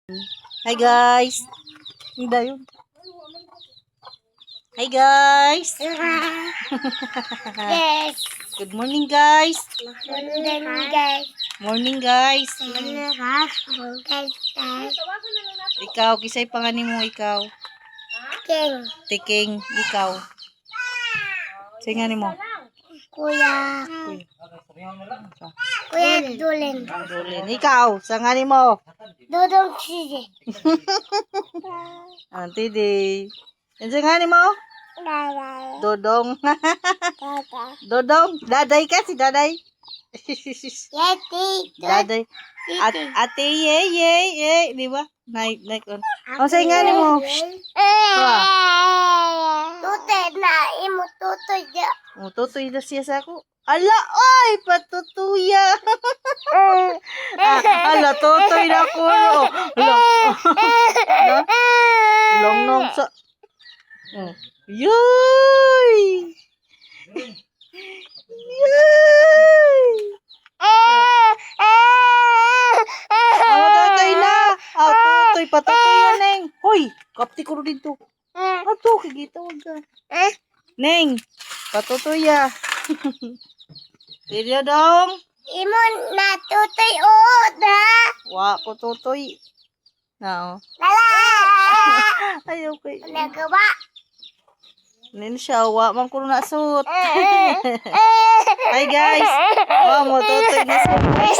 Hi guys. Hindi yun. Hi guys. Yes. Good morning guys. Morning, guys. Morning guys. Morning, guys. Ikaw, kisay panganin mo ikaw. King. Tiking, ikaw. Say nga ni mo. Kuya. Kuya Dulin. Dulin. Ikaw, sa nga ni mo. Dudong Sisi. Auntie Day. Yan sa nga ni mo. Daday. Dodong. Dada. Dodong. Daday ka si Daday. Yeti. Daday. Ate ye ye ye. Di ba? Night on. Ang say nga ni mo. Tutoy na. Imo tutoy ya. Tutoy na siya sa ako. Ala, oy, patutuya. Ala, tutoy na ko. Long nong sa. Yoy! Yoy! Tutoy na. Tutoy, patutoy yan, Neng. Hoy, kapti ko rin dito. Ato, kikita wag ka. Neng, patutuya. Video dong. Imo na tutoy na. Wa ko tutoy. Nao. Lala. Ay, okay. Nagawa. Nin siya, wa man ko na suot. Hi guys. Wa mo tutoy na sa guys.